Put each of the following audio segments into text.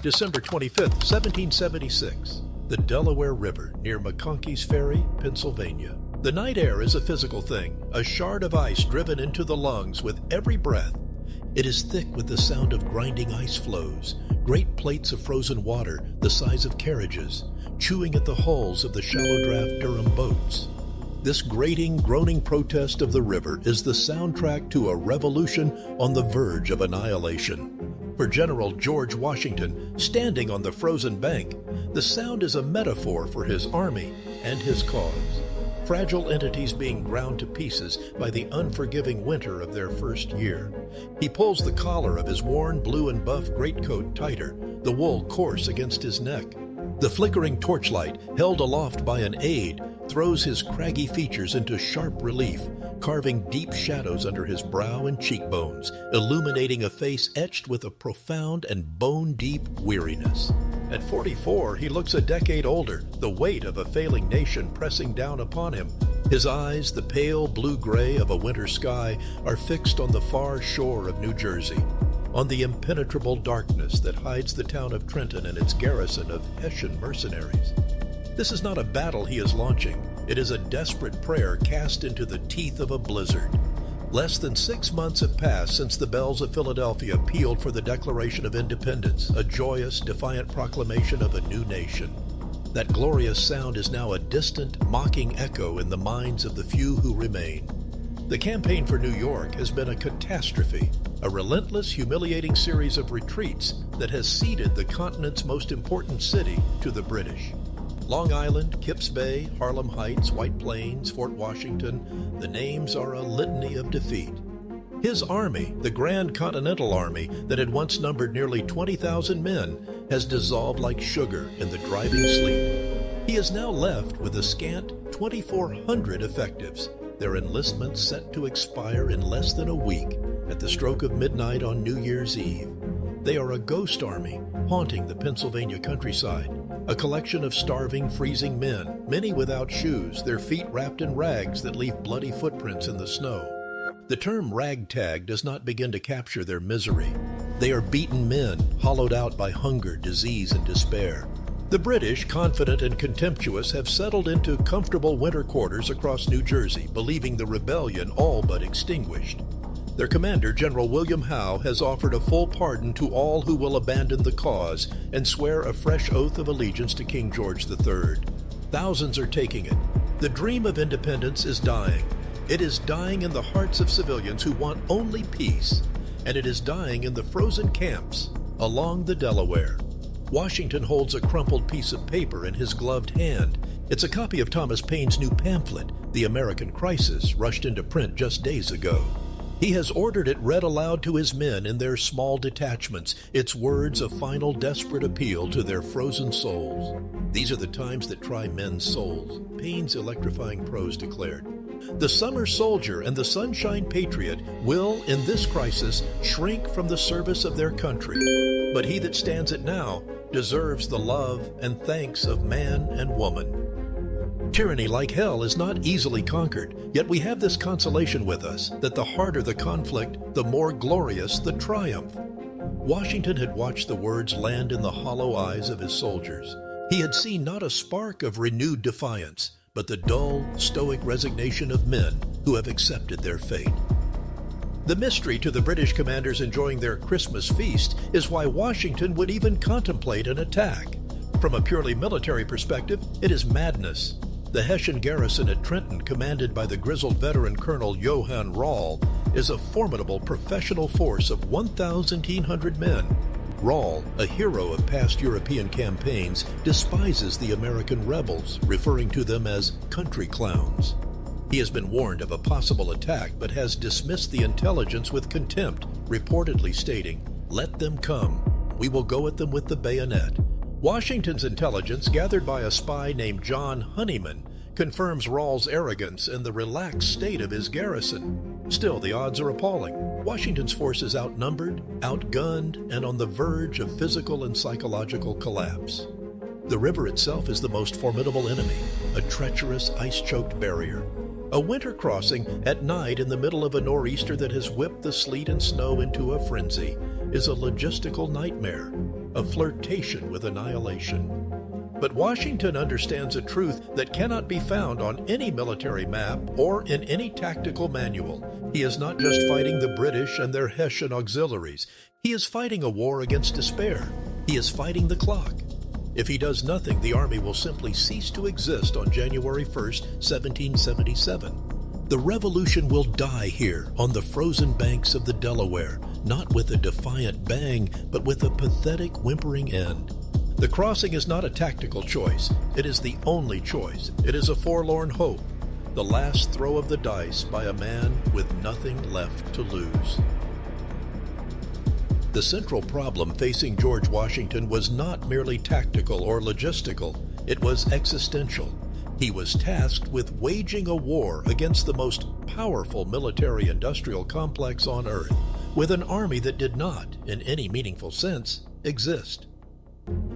December 25th, 1776. The Delaware River near McConkey's Ferry, Pennsylvania. The night air is a physical thing, a shard of ice driven into the lungs with every breath. It is thick with the sound of grinding ice floes, great plates of frozen water the size of carriages, chewing at the hulls of the shallow draft Durham boats. This grating, groaning protest of the river is the soundtrack to a revolution on the verge of annihilation. For General George Washington, standing on the frozen bank, the sound is a metaphor for his army and his cause. Fragile entities being ground to pieces by the unforgiving winter of their first year. He pulls the collar of his worn blue and buff greatcoat tighter, the wool coarse against his neck. The flickering torchlight, held aloft by an aide, throws his craggy features into sharp relief, carving deep shadows under his brow and cheekbones, illuminating a face etched with a profound and bone-deep weariness. At 44, he looks a decade older, the weight of a failing nation pressing down upon him. His eyes, the pale blue-gray of a winter sky, are fixed on the far shore of New Jersey, on the impenetrable darkness that hides the town of Trenton and its garrison of Hessian mercenaries. This is not a battle he is launching. It is a desperate prayer cast into the teeth of a blizzard. Less than 6 months have passed since the bells of Philadelphia pealed for the Declaration of Independence, a joyous, defiant proclamation of a new nation. That glorious sound is now a distant, mocking echo in the minds of the few who remain. The campaign for New York has been a catastrophe, a relentless, humiliating series of retreats that has ceded the continent's most important city to the British. Long Island, Kips Bay, Harlem Heights, White Plains, Fort Washington, the names are a litany of defeat. His army, the Grand Continental Army that had once numbered nearly 20,000 men, has dissolved like sugar in the driving sleet. He is now left with a scant 2,400 effectives, their enlistments set to expire in less than a week at the stroke of midnight on New Year's Eve. They are a ghost army haunting the Pennsylvania countryside, a collection of starving, freezing men, many without shoes, their feet wrapped in rags that leave bloody footprints in the snow. The term ragtag does not begin to capture their misery. They are beaten men, hollowed out by hunger, disease, and despair. The British, confident and contemptuous, have settled into comfortable winter quarters across New Jersey, believing the rebellion all but extinguished. Their commander, General William Howe, has offered a full pardon to all who will abandon the cause and swear a fresh oath of allegiance to King George III. Thousands are taking it. The dream of independence is dying. It is dying in the hearts of civilians who want only peace, and it is dying in the frozen camps along the Delaware. Washington holds a crumpled piece of paper in his gloved hand. It's a copy of Thomas Paine's new pamphlet, The American Crisis, rushed into print just days ago. He has ordered it read aloud to his men in their small detachments, its words a final desperate appeal to their frozen souls. These are the times that try men's souls, Paine's electrifying prose declared. The summer soldier and the sunshine patriot will, in this crisis, shrink from the service of their country. But he that stands it now deserves the love and thanks of man and woman. Tyranny, like hell, is not easily conquered, yet we have this consolation with us, that the harder the conflict, the more glorious the triumph. Washington had watched the words land in the hollow eyes of his soldiers. He had seen not a spark of renewed defiance, but the dull, stoic resignation of men who have accepted their fate. The mystery to the British commanders enjoying their Christmas feast is why Washington would even contemplate an attack. From a purely military perspective, it is madness. The Hessian garrison at Trenton, commanded by the grizzled veteran Colonel Johann Rall, is a formidable professional force of 1,800 men. Rall, a hero of past European campaigns, despises the American rebels, referring to them as country clowns. He has been warned of a possible attack, but has dismissed the intelligence with contempt, reportedly stating, "Let them come. We will go at them with the bayonet." Washington's intelligence, gathered by a spy named John Honeyman, confirms Rall's arrogance and the relaxed state of his garrison. Still, the odds are appalling. Washington's force is outnumbered, outgunned, and on the verge of physical and psychological collapse. The river itself is the most formidable enemy, a treacherous, ice-choked barrier. A winter crossing at night in the middle of a nor'easter that has whipped the sleet and snow into a frenzy is a logistical nightmare. a flirtation with annihilation. But Washington understands a truth that cannot be found on any military map or in any tactical manual. He is not just fighting the British and their Hessian auxiliaries. He is fighting a war against despair. He is fighting the clock. If he does nothing, the army will simply cease to exist on January 1st, 1777. The revolution will die here on the frozen banks of the Delaware, not with a defiant bang, but with a pathetic whimpering end. The crossing is not a tactical choice. It is the only choice. It is a forlorn hope, the last throw of the dice by a man with nothing left to lose. The central problem facing George Washington was not merely tactical or logistical. It was existential. He was tasked with waging a war against the most powerful military-industrial complex on Earth, with an army that did not, in any meaningful sense, exist.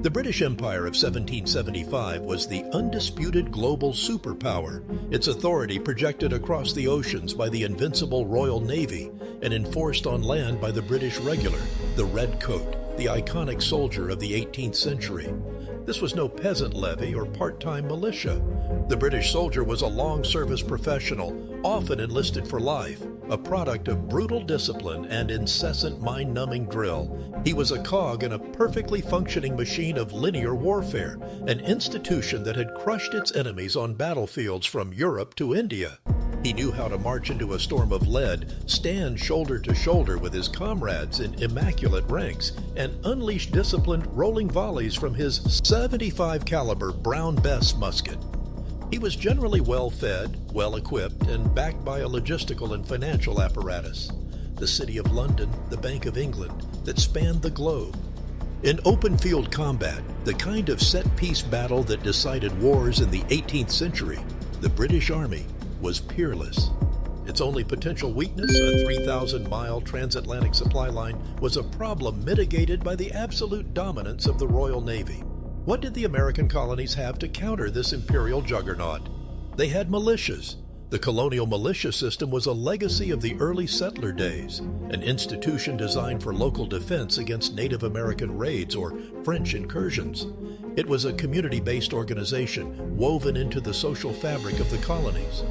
The British Empire of 1775 was the undisputed global superpower, its authority projected across the oceans by the invincible Royal Navy and enforced on land by the British Regular, the Red Coat, the iconic soldier of the 18th century. This was no peasant levy or part-time militia. The British soldier was a long-service professional, often enlisted for life, a product of brutal discipline and incessant mind-numbing drill. He was a cog in a perfectly functioning machine of linear warfare, an institution that had crushed its enemies on battlefields from Europe to India. He knew how to march into a storm of lead, stand shoulder to shoulder with his comrades in immaculate ranks, and unleash disciplined rolling volleys from his 75 caliber Brown Bess musket. He was generally well-fed, well-equipped, and backed by a logistical and financial apparatus. The City of London, the Bank of England, that spanned the globe. In open field combat, the kind of set-piece battle that decided wars in the 18th century, the British Army was peerless. Its only potential weakness, a 3,000-mile transatlantic supply line, was a problem mitigated by the absolute dominance of the Royal Navy. What did the American colonies have to counter this imperial juggernaut? They had militias. The colonial militia system was a legacy of the early settler days, an institution designed for local defense against Native American raids or French incursions. It was a community-based organization woven into the social fabric of the colonies.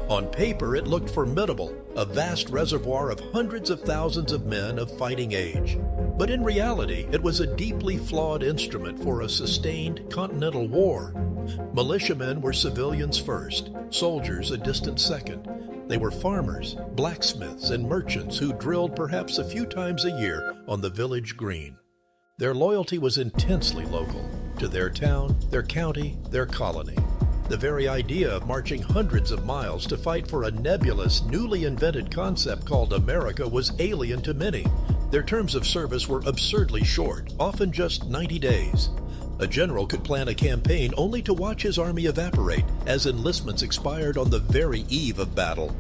On paper, it looked formidable, a vast reservoir of hundreds of thousands of men of fighting age. But in reality, it was a deeply flawed instrument for a sustained continental war. Militiamen were civilians first, soldiers a distant second. They were farmers, blacksmiths, and merchants who drilled perhaps a few times a year on the village green. Their loyalty was intensely local, to their town, their county, their colony. The very idea of marching hundreds of miles to fight for a nebulous, newly invented concept called America was alien to many. Their terms of service were absurdly short, often just 90 days. A general could plan a campaign only to watch his army evaporate as enlistments expired on the very eve of battle.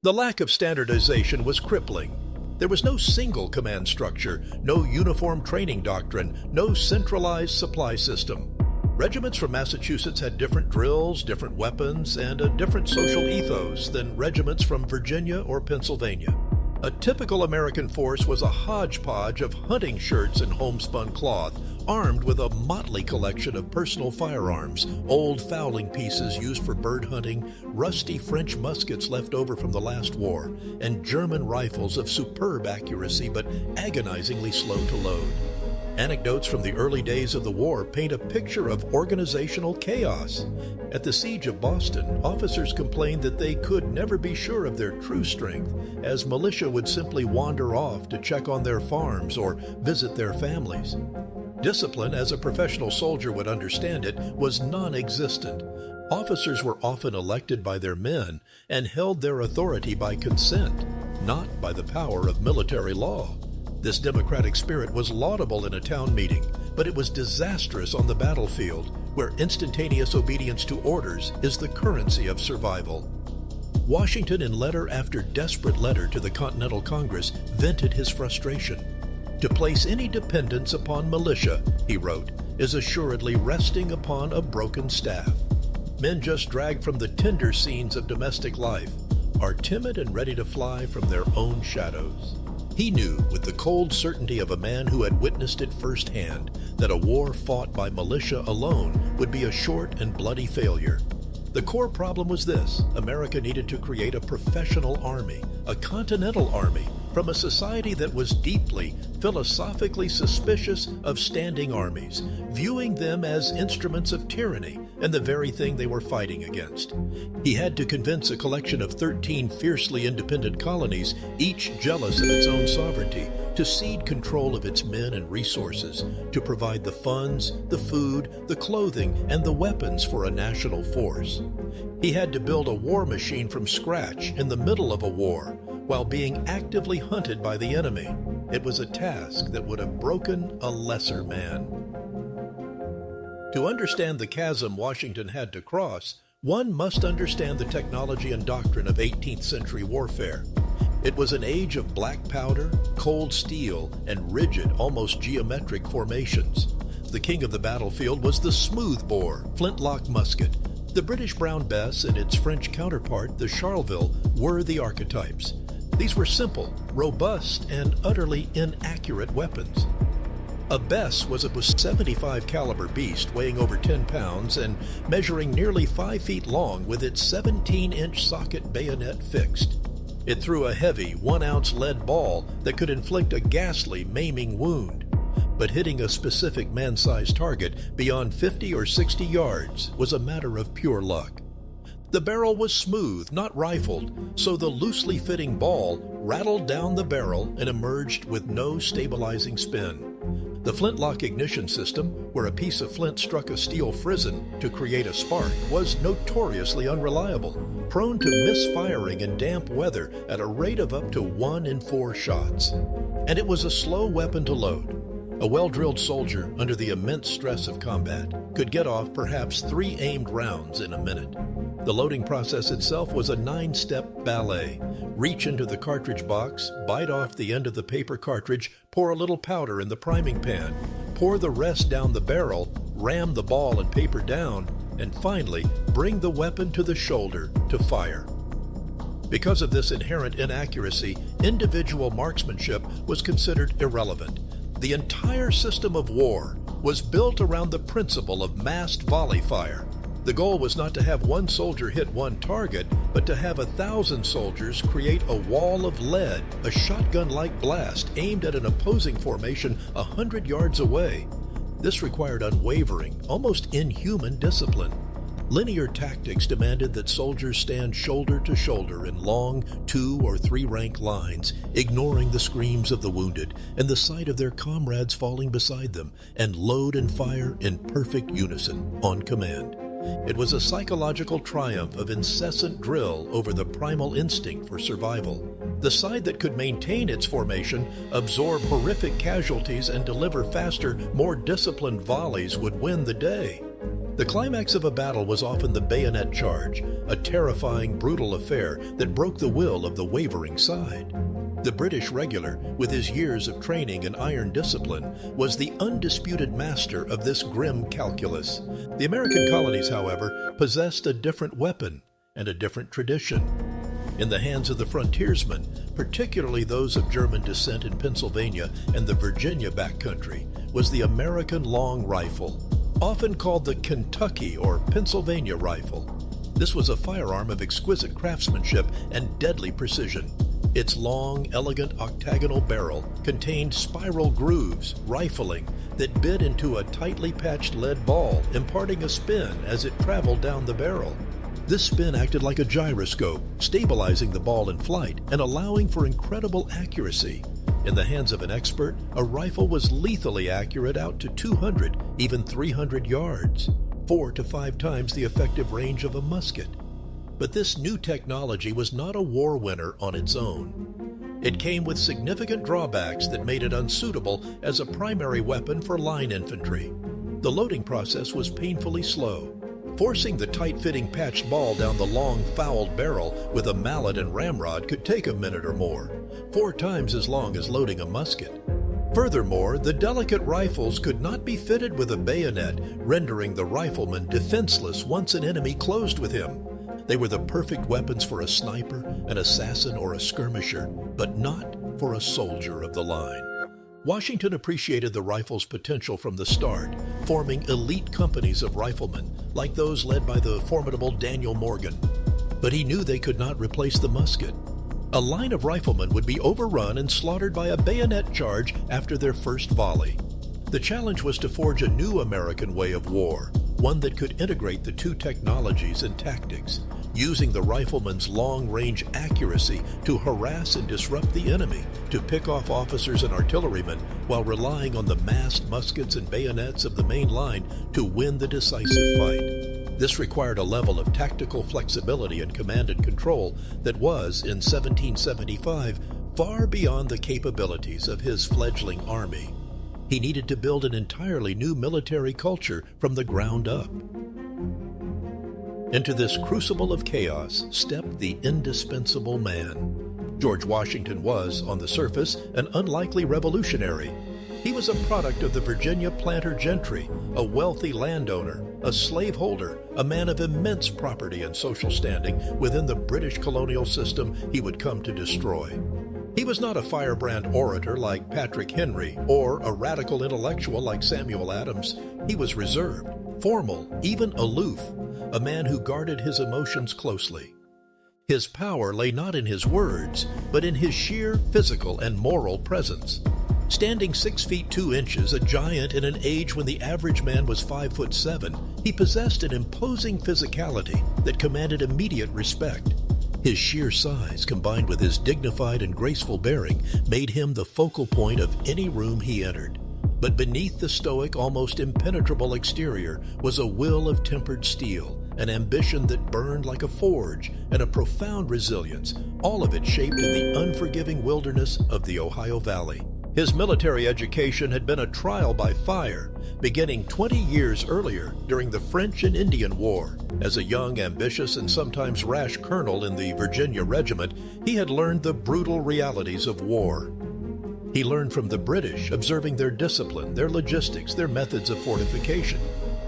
The lack of standardization was crippling. There was no single command structure, no uniform training doctrine, no centralized supply system. Regiments from Massachusetts had different drills, different weapons, and a different social ethos than regiments from Virginia or Pennsylvania. A typical American force was a hodgepodge of hunting shirts and homespun cloth, armed with a motley collection of personal firearms, old fowling pieces used for bird hunting, rusty French muskets left over from the last war, and German rifles of superb accuracy but agonizingly slow to load. Anecdotes from the early days of the war paint a picture of organizational chaos. At the siege of Boston, officers complained that they could never be sure of their true strength, as militia would simply wander off to check on their farms or visit their families. Discipline, as a professional soldier would understand it, was non-existent. Officers were often elected by their men and held their authority by consent, not by the power of military law. This democratic spirit was laudable in a town meeting, but it was disastrous on the battlefield, where instantaneous obedience to orders is the currency of survival. Washington, in letter after desperate letter to the Continental Congress, vented his frustration. To place any dependence upon militia, he wrote, is assuredly resting upon a broken staff. Men just dragged from the tender scenes of domestic life are timid and ready to fly from their own shadows. He knew, with the cold certainty of a man who had witnessed it firsthand, that a war fought by militia alone would be a short and bloody failure. The core problem was this: America needed to create a professional army, a Continental Army, from a society that was deeply, philosophically suspicious of standing armies, viewing them as instruments of tyranny and the very thing they were fighting against. He had to convince a collection of 13 fiercely independent colonies, each jealous of its own sovereignty, to cede control of its men and resources, to provide the funds, the food, the clothing, and the weapons for a national force. He had to build a war machine from scratch in the middle of a war, while being actively hunted by the enemy. It was a task that would have broken a lesser man. To understand the chasm Washington had to cross, one must understand the technology and doctrine of 18th century warfare. It was an age of black powder, cold steel, and rigid, almost geometric formations. The king of the battlefield was the smoothbore, flintlock musket. The British Brown Bess and its French counterpart, the Charleville, were the archetypes. These were simple, robust, and utterly inaccurate weapons. A Bess was a 75 caliber beast weighing over 10 pounds and measuring nearly 5 feet long with its 17-inch socket bayonet fixed. It threw a heavy 1-ounce lead ball that could inflict a ghastly, maiming wound. But hitting a specific man-sized target beyond 50 or 60 yards was a matter of pure luck. The barrel was smooth, not rifled, so the loosely fitting ball rattled down the barrel and emerged with no stabilizing spin. The flintlock ignition system, where a piece of flint struck a steel frizzen to create a spark, was notoriously unreliable, prone to misfiring in damp weather at a rate of up to 1 in 4 shots. And it was a slow weapon to load. A well-drilled soldier, under the immense stress of combat, could get off perhaps 3 aimed rounds in a minute. The loading process itself was a 9-step ballet. Reach into the cartridge box, bite off the end of the paper cartridge, pour a little powder in the priming pan, pour the rest down the barrel, ram the ball and paper down, and finally bring the weapon to the shoulder to fire. Because of this inherent inaccuracy, individual marksmanship was considered irrelevant. The entire system of war was built around the principle of massed volley fire. The goal was not to have one soldier hit one target, but to have 1,000 soldiers create a wall of lead, a shotgun-like blast aimed at an opposing formation 100 yards away. This required unwavering, almost inhuman discipline. Linear tactics demanded that soldiers stand shoulder to shoulder in long 2- or 3-rank lines, ignoring the screams of the wounded and the sight of their comrades falling beside them, and load and fire in perfect unison on command. It was a psychological triumph of incessant drill over the primal instinct for survival. The side that could maintain its formation, absorb horrific casualties, and deliver faster, more disciplined volleys would win the day. The climax of a battle was often the bayonet charge, a terrifying, brutal affair that broke the will of the wavering side. The British regular, with his years of training and iron discipline, was the undisputed master of this grim calculus. The American colonies, however, possessed a different weapon and a different tradition. In the hands of the frontiersmen, particularly those of German descent in Pennsylvania and the Virginia backcountry, was the American long rifle, often called the Kentucky or Pennsylvania rifle. This was a firearm of exquisite craftsmanship and deadly precision. Its long, elegant octagonal barrel contained spiral grooves, rifling, that bit into a tightly patched lead ball, imparting a spin as it traveled down the barrel. This spin acted like a gyroscope, stabilizing the ball in flight and allowing for incredible accuracy. In the hands of an expert, a rifle was lethally accurate out to 200, even 300 yards, 4 to 5 times the effective range of a musket. But this new technology was not a war winner on its own. It came with significant drawbacks that made it unsuitable as a primary weapon for line infantry. The loading process was painfully slow. Forcing the tight-fitting patched ball down the long, fouled barrel with a mallet and ramrod could take a minute or more, 4 times as long as loading a musket. Furthermore, the delicate rifles could not be fitted with a bayonet, rendering the rifleman defenseless once an enemy closed with him. They were the perfect weapons for a sniper, an assassin, or a skirmisher, but not for a soldier of the line. Washington appreciated the rifle's potential from the start, forming elite companies of riflemen, like those led by the formidable Daniel Morgan. But he knew they could not replace the musket. A line of riflemen would be overrun and slaughtered by a bayonet charge after their first volley. The challenge was to forge a new American way of war, one that could integrate the two technologies and tactics, using the rifleman's long-range accuracy to harass and disrupt the enemy, to pick off officers and artillerymen, while relying on the massed muskets and bayonets of the main line to win the decisive fight. This required a level of tactical flexibility and command and control that was, in 1775, far beyond the capabilities of his fledgling army. He needed to build an entirely new military culture from the ground up. Into this crucible of chaos stepped the indispensable man. George Washington was, on the surface, an unlikely revolutionary. He was a product of the Virginia planter gentry, a wealthy landowner, a slaveholder, a man of immense property and social standing within the British colonial system he would come to destroy. He was not a firebrand orator like Patrick Henry or a radical intellectual like Samuel Adams. He was reserved, formal, even aloof, a man who guarded his emotions closely. His power lay not in his words, but in his sheer physical and moral presence. Standing 6 feet 2 inches, a giant in an age when the average man was 5'7", he possessed an imposing physicality that commanded immediate respect. His sheer size, combined with his dignified and graceful bearing, made him the focal point of any room he entered. But beneath the stoic, almost impenetrable exterior was a will of tempered steel, an ambition that burned like a forge, and a profound resilience, all of it shaped in the unforgiving wilderness of the Ohio Valley. His military education had been a trial by fire, beginning 20 years earlier during the French and Indian War. As a young, ambitious, and sometimes rash colonel in the Virginia Regiment, he had learned the brutal realities of war. He learned from the British, observing their discipline, their logistics, their methods of fortification.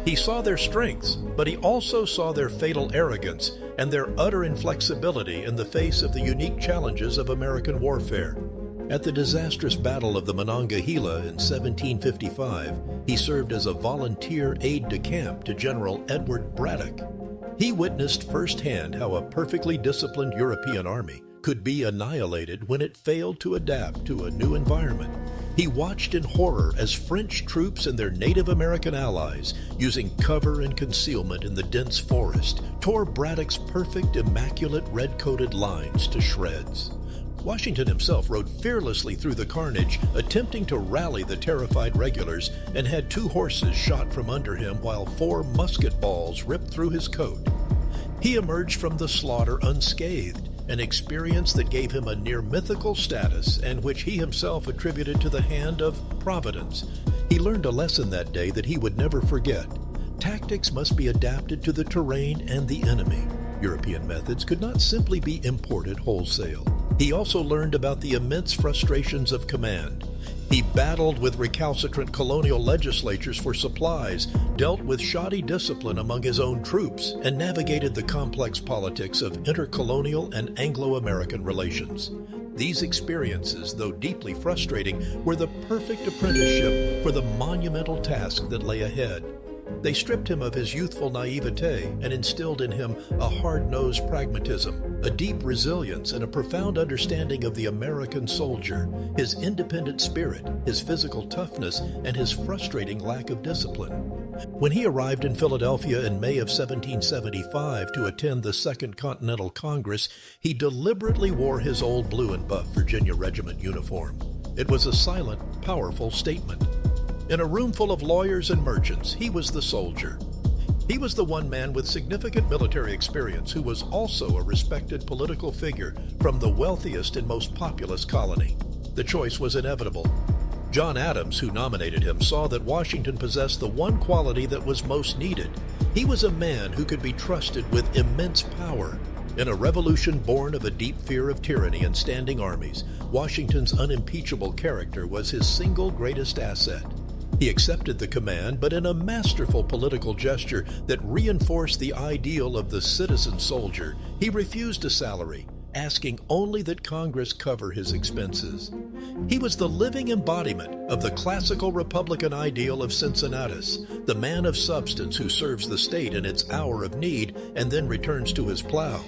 He saw their strengths, but he also saw their fatal arrogance and their utter inflexibility in the face of the unique challenges of American warfare. At the disastrous Battle of the Monongahela in 1755, he served as a volunteer aide-de-camp to General Edward Braddock. He witnessed firsthand how a perfectly disciplined European army could be annihilated when it failed to adapt to a new environment. He watched in horror as French troops and their Native American allies, using cover and concealment in the dense forest, tore Braddock's perfect, immaculate red-coated lines to shreds. Washington himself rode fearlessly through the carnage, attempting to rally the terrified regulars, and had 2 horses shot from under him while 4 musket balls ripped through his coat. He emerged from the slaughter unscathed, an experience that gave him a near mythical status and which he himself attributed to the hand of Providence. He learned a lesson that day that he would never forget. Tactics must be adapted to the terrain and the enemy. European methods could not simply be imported wholesale. He also learned about the immense frustrations of command. He battled with recalcitrant colonial legislatures for supplies, dealt with shoddy discipline among his own troops, and navigated the complex politics of intercolonial and Anglo-American relations. These experiences, though deeply frustrating, were the perfect apprenticeship for the monumental task that lay ahead. They stripped him of his youthful naivete and instilled in him a hard-nosed pragmatism, a deep resilience, and a profound understanding of the American soldier, his independent spirit, his physical toughness, and his frustrating lack of discipline. When he arrived in Philadelphia in May of 1775 to attend the Second Continental Congress, he deliberately wore his old blue and buff Virginia Regiment uniform. It was a silent, powerful statement. In a room full of lawyers and merchants, he was the soldier. He was the one man with significant military experience who was also a respected political figure from the wealthiest and most populous colony. The choice was inevitable. John Adams, who nominated him, saw that Washington possessed the one quality that was most needed. He was a man who could be trusted with immense power. In a revolution born of a deep fear of tyranny and standing armies, Washington's unimpeachable character was his single greatest asset. He accepted the command, but in a masterful political gesture that reinforced the ideal of the citizen soldier, he refused a salary, asking only that Congress cover his expenses. He was the living embodiment of the classical Republican ideal of Cincinnatus, the man of substance who serves the state in its hour of need and then returns to his plow.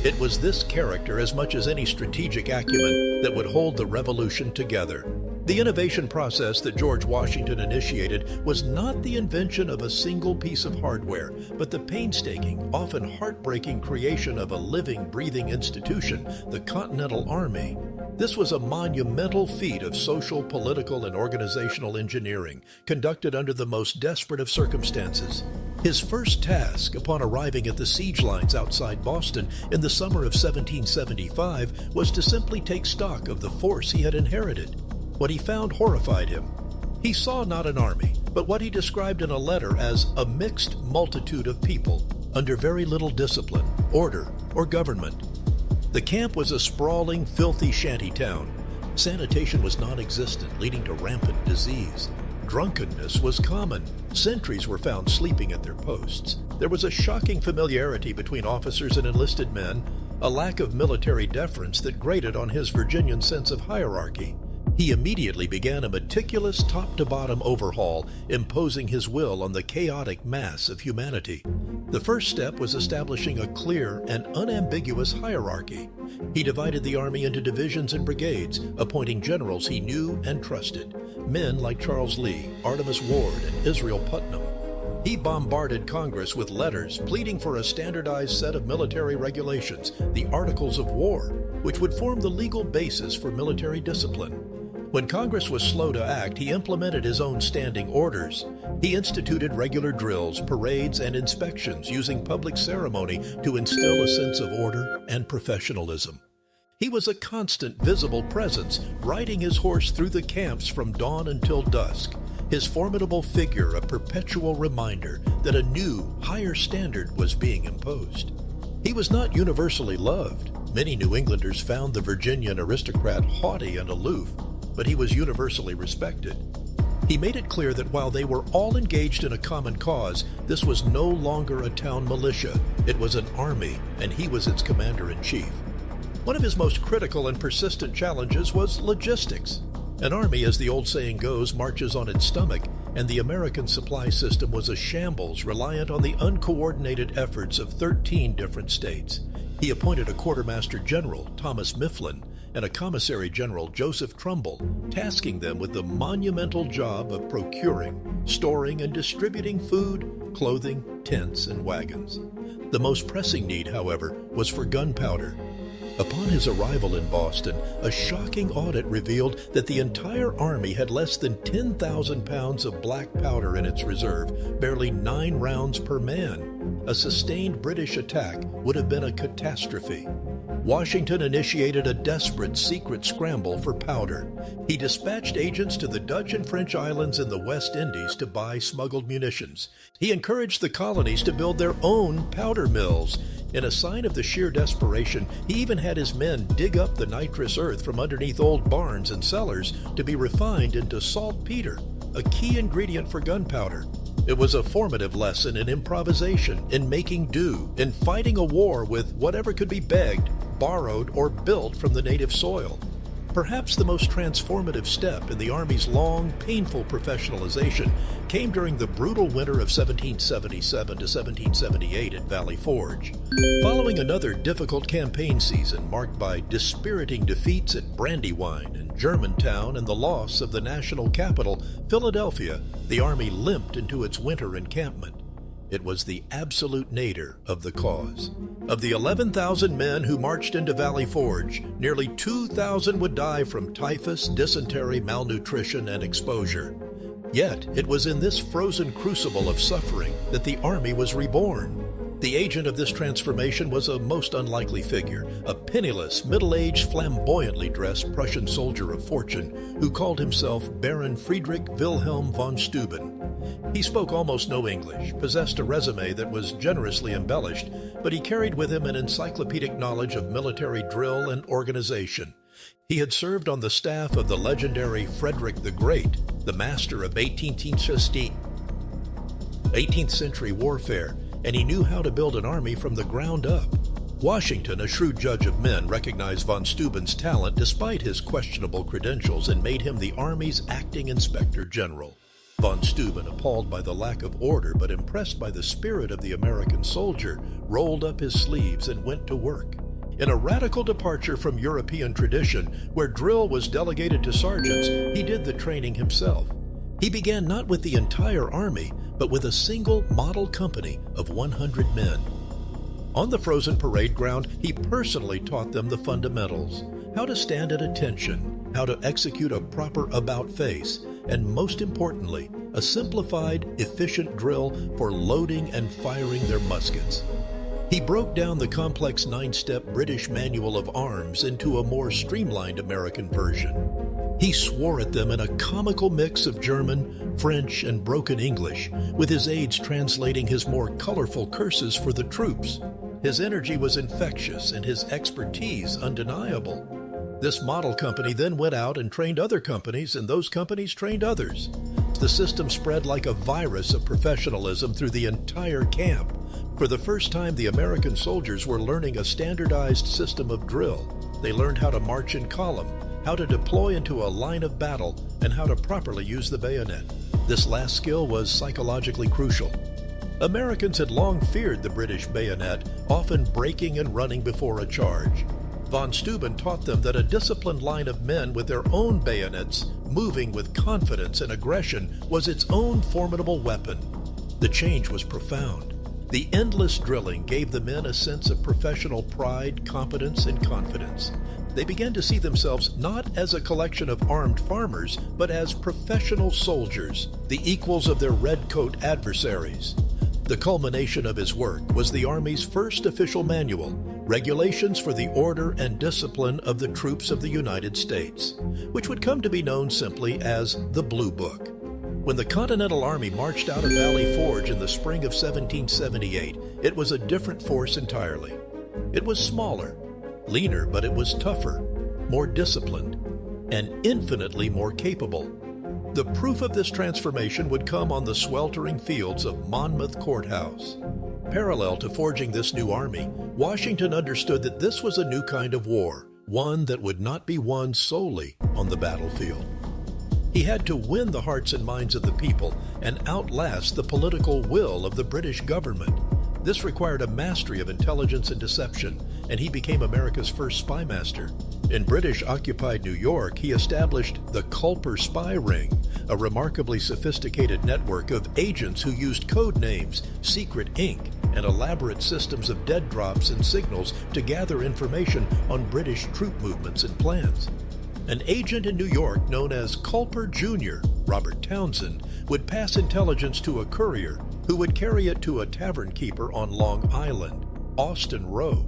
It was this character, as much as any strategic acumen, that would hold the revolution together. The innovation process that George Washington initiated was not the invention of a single piece of hardware, but the painstaking, often heartbreaking creation of a living, breathing institution, the Continental Army. This was a monumental feat of social, political, and organizational engineering, conducted under the most desperate of circumstances. His first task, upon arriving at the siege lines outside Boston in the summer of 1775, was to simply take stock of the force he had inherited. What he found horrified him. He saw not an army, but what he described in a letter as a mixed multitude of people, under very little discipline, order, or government. The camp was a sprawling, filthy shanty town. Sanitation was non-existent, leading to rampant disease. Drunkenness was common. Sentries were found sleeping at their posts. There was a shocking familiarity between officers and enlisted men, a lack of military deference that grated on his Virginian sense of hierarchy. He immediately began a meticulous top-to-bottom overhaul, imposing his will on the chaotic mass of humanity. The first step was establishing a clear and unambiguous hierarchy. He divided the army into divisions and brigades, appointing generals he knew and trusted, men like Charles Lee, Artemus Ward, and Israel Putnam. He bombarded Congress with letters pleading for a standardized set of military regulations, the Articles of War, which would form the legal basis for military discipline. When Congress was slow to act, he implemented his own standing orders. He instituted regular drills, parades, and inspections using public ceremony to instill a sense of order and professionalism. He was a constant visible presence, riding his horse through the camps from dawn until dusk, his formidable figure a perpetual reminder that a new, higher standard was being imposed. He was not universally loved. Many New Englanders found the Virginian aristocrat haughty and aloof, but he was universally respected. He made it clear that while they were all engaged in a common cause, this was no longer a town militia. It was an army, and he was its commander-in-chief. One of his most critical and persistent challenges was logistics. An army, as the old saying goes, marches on its stomach, and the American supply system was a shambles reliant on the uncoordinated efforts of 13 different states. He appointed a quartermaster general, Thomas Mifflin, and a commissary general, Joseph Trumbull, tasking them with the monumental job of procuring, storing, and distributing food, clothing, tents, and wagons. The most pressing need, however, was for gunpowder. Upon his arrival in Boston, a shocking audit revealed that the entire army had less than 10,000 pounds of black powder in its reserve, barely 9 rounds per man. A sustained British attack would have been a catastrophe. Washington initiated a desperate secret scramble for powder. He dispatched agents to the Dutch and French islands in the West Indies to buy smuggled munitions. He encouraged the colonies to build their own powder mills. In a sign of the sheer desperation, he even had his men dig up the nitrous earth from underneath old barns and cellars to be refined into saltpeter, a key ingredient for gunpowder. It was a formative lesson in improvisation, in making do, in fighting a war with whatever could be begged, borrowed, or built from the native soil. Perhaps the most transformative step in the Army's long, painful professionalization came during the brutal winter of 1777 to 1778 at Valley Forge. Following another difficult campaign season marked by dispiriting defeats at Brandywine and Germantown and the loss of the national capital, Philadelphia, the Army limped into its winter encampment. It was the absolute nadir of the cause. Of the 11,000 men who marched into Valley Forge, nearly 2,000 would die from typhus, dysentery, malnutrition, and exposure. Yet, it was in this frozen crucible of suffering that the Army was reborn. The agent of this transformation was a most unlikely figure, a penniless, middle-aged, flamboyantly dressed Prussian soldier of fortune who called himself Baron Friedrich Wilhelm von Steuben. He spoke almost no English, possessed a resume that was generously embellished, but he carried with him an encyclopedic knowledge of military drill and organization. He had served on the staff of the legendary Frederick the Great, the master of 18th century warfare, and he knew how to build an army from the ground up. Washington, a shrewd judge of men, recognized von Steuben's talent despite his questionable credentials and made him the Army's acting inspector general. Von Steuben, appalled by the lack of order but impressed by the spirit of the American soldier, rolled up his sleeves and went to work. In a radical departure from European tradition, where drill was delegated to sergeants, he did the training himself. He began not with the entire army, but with a single model company of 100 men. On the frozen parade ground, he personally taught them the fundamentals: how to stand at attention, how to execute a proper about-face, and most importantly, a simplified, efficient drill for loading and firing their muskets. He broke down the complex 9-step British manual of arms into a more streamlined American version. He swore at them in a comical mix of German, French, and broken English, with his aides translating his more colorful curses for the troops. His energy was infectious and his expertise undeniable. This model company then went out and trained other companies, and those companies trained others. The system spread like a virus of professionalism through the entire camp. For the first time, the American soldiers were learning a standardized system of drill. They learned how to march in column, how to deploy into a line of battle, and how to properly use the bayonet. This last skill was psychologically crucial. Americans had long feared the British bayonet, often breaking and running before a charge. Von Steuben taught them that a disciplined line of men with their own bayonets, moving with confidence and aggression, was its own formidable weapon. The change was profound. The endless drilling gave the men a sense of professional pride, competence, and confidence. They began to see themselves not as a collection of armed farmers, but as professional soldiers, the equals of their redcoat adversaries. The culmination of his work was the Army's first official manual, Regulations for the Order and Discipline of the Troops of the United States, which would come to be known simply as the Blue Book. When the Continental Army marched out of Valley Forge in the spring of 1778, it was a different force entirely. It was smaller, leaner, but it was tougher, more disciplined, and infinitely more capable. The proof of this transformation would come on the sweltering fields of Monmouth Courthouse. Parallel to forging this new army, Washington understood that this was a new kind of war, one that would not be won solely on the battlefield. He had to win the hearts and minds of the people and outlast the political will of the British government. This required a mastery of intelligence and deception, and he became America's first spymaster. In British-occupied New York, he established the Culper Spy Ring, a remarkably sophisticated network of agents who used code names, secret ink, and elaborate systems of dead drops and signals to gather information on British troop movements and plans. An agent in New York known as Culper Jr., Robert Townsend, would pass intelligence to a courier who would carry it to a tavern keeper on Long Island, Austin Row,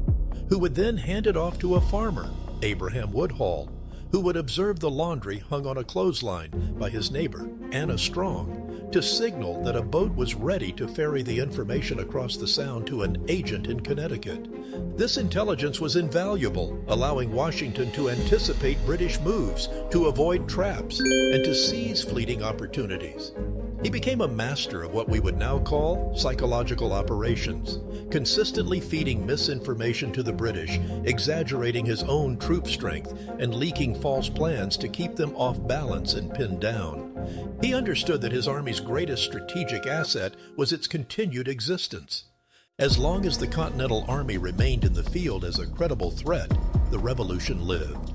who would then hand it off to a farmer, Abraham Woodhull, who would observe the laundry hung on a clothesline by his neighbor, Anna Strong, to signal that a boat was ready to ferry the information across the Sound to an agent in Connecticut. This intelligence was invaluable, allowing Washington to anticipate British moves, to avoid traps, and to seize fleeting opportunities. He became a master of what we would now call psychological operations, consistently feeding misinformation to the British, exaggerating his own troop strength, and leaking false plans to keep them off balance and pinned down. He understood that his army's greatest strategic asset was its continued existence. As long as the Continental Army remained in the field as a credible threat, the revolution lived.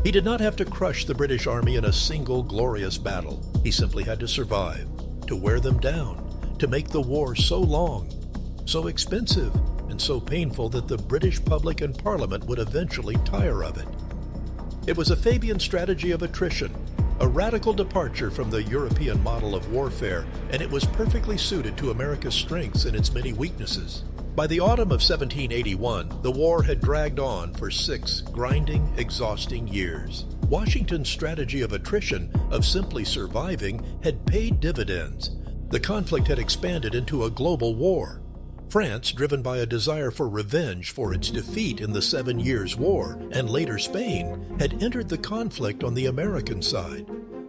He did not have to crush the British Army in a single glorious battle. He simply had to survive, to wear them down, to make the war so long, so expensive, and so painful that the British public and Parliament would eventually tire of it. It was a Fabian strategy of attrition, a radical departure from the European model of warfare, and it was perfectly suited to America's strengths and its many weaknesses. By the autumn of 1781, the war had dragged on for 6 grinding, exhausting years. Washington's strategy of attrition, of simply surviving, had paid dividends. The conflict had expanded into a global war. France, driven by a desire for revenge for its defeat in the 7 Years' War, and later Spain, had entered the conflict on the American side.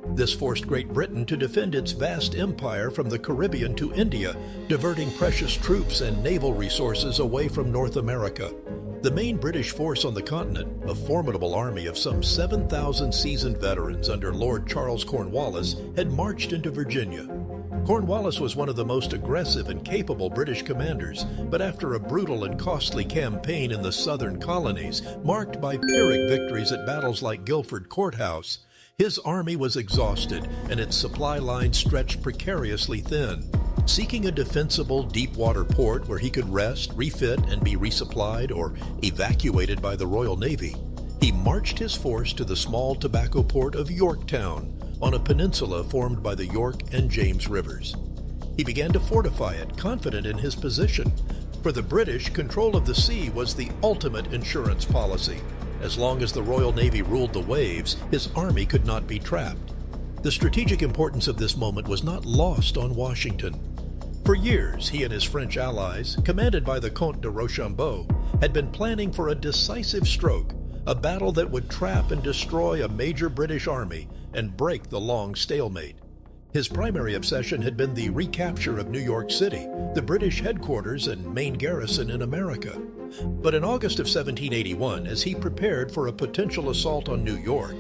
This forced Great Britain to defend its vast empire from the Caribbean to India, diverting precious troops and naval resources away from North America. The main British force on the continent, a formidable army of some 7,000 seasoned veterans under Lord Charles Cornwallis, had marched into Virginia. Cornwallis was one of the most aggressive and capable British commanders, but after a brutal and costly campaign in the southern colonies, marked by Pyrrhic victories at battles like Guilford Courthouse, his army was exhausted and its supply lines stretched precariously thin. Seeking a defensible deep-water port where he could rest, refit, and be resupplied or evacuated by the Royal Navy, he marched his force to the small tobacco port of Yorktown on a peninsula formed by the York and James rivers. He began to fortify it, confident in his position. For the British, control of the sea was the ultimate insurance policy. As long as the Royal Navy ruled the waves, his army could not be trapped. The strategic importance of this moment was not lost on Washington. For years, he and his French allies, commanded by the Comte de Rochambeau, had been planning for a decisive stroke, a battle that would trap and destroy a major British army and break the long stalemate. His primary obsession had been the recapture of New York City, the British headquarters and main garrison in America. But in August of 1781, as he prepared for a potential assault on New York,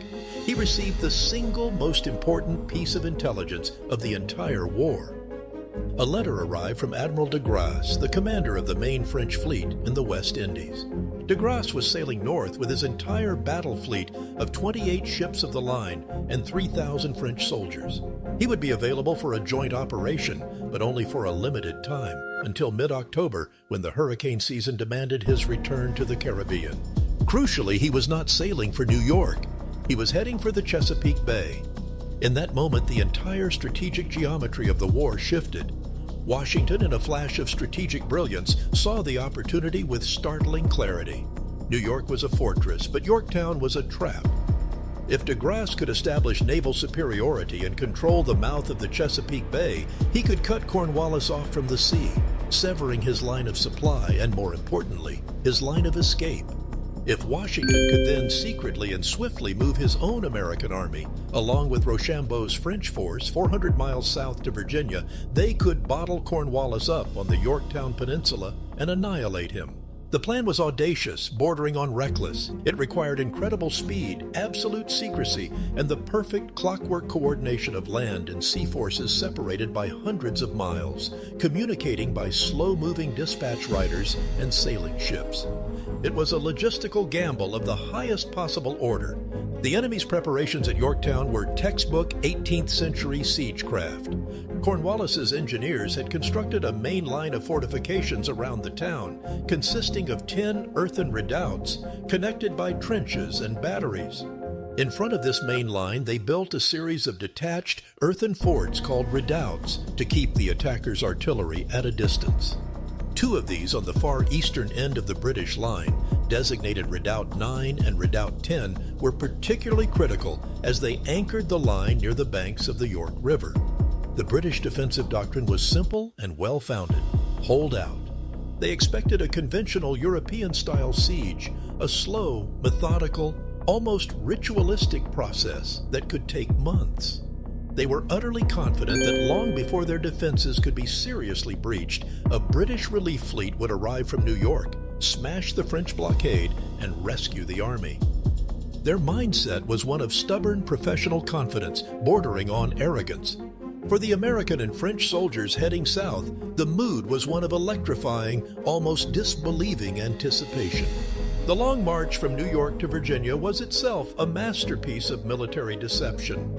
he received the single most important piece of intelligence of the entire war. A letter arrived from Admiral de Grasse, the commander of the main French fleet in the West Indies. De Grasse was sailing north with his entire battle fleet of 28 ships of the line and 3,000 French soldiers. He would be available for a joint operation, but only for a limited time, until mid-October, when the hurricane season demanded his return to the Caribbean. Crucially, he was not sailing for New York. He was heading for the Chesapeake Bay. In that moment, the entire strategic geometry of the war shifted. Washington, in a flash of strategic brilliance, saw the opportunity with startling clarity. New York was a fortress, but Yorktown was a trap. If de Grasse could establish naval superiority and control the mouth of the Chesapeake Bay, he could cut Cornwallis off from the sea, severing his line of supply and, more importantly, his line of escape. If Washington could then secretly and swiftly move his own American army, along with Rochambeau's French force 400 miles south to Virginia, they could bottle Cornwallis up on the Yorktown Peninsula and annihilate him. The plan was audacious, bordering on reckless. It required incredible speed, absolute secrecy, and the perfect clockwork coordination of land and sea forces separated by hundreds of miles, communicating by slow-moving dispatch riders and sailing ships. It was a logistical gamble of the highest possible order. The enemy's preparations at Yorktown were textbook 18th century siegecraft. Cornwallis's engineers had constructed a main line of fortifications around the town, consisting of 10 earthen redoubts connected by trenches and batteries. In front of this main line, they built a series of detached earthen forts called redoubts to keep the attackers' artillery at a distance. Two of these on the far eastern end of the British line, designated Redoubt 9 and Redoubt 10, were particularly critical as they anchored the line near the banks of the York River. The British defensive doctrine was simple and well-founded: hold out. They expected a conventional European-style siege, a slow, methodical, almost ritualistic process that could take months. They were utterly confident that long before their defenses could be seriously breached, a British relief fleet would arrive from New York, smash the French blockade, and rescue the army. Their mindset was one of stubborn professional confidence, bordering on arrogance. For the American and French soldiers heading south, the mood was one of electrifying, almost disbelieving anticipation. The long march from New York to Virginia was itself a masterpiece of military deception.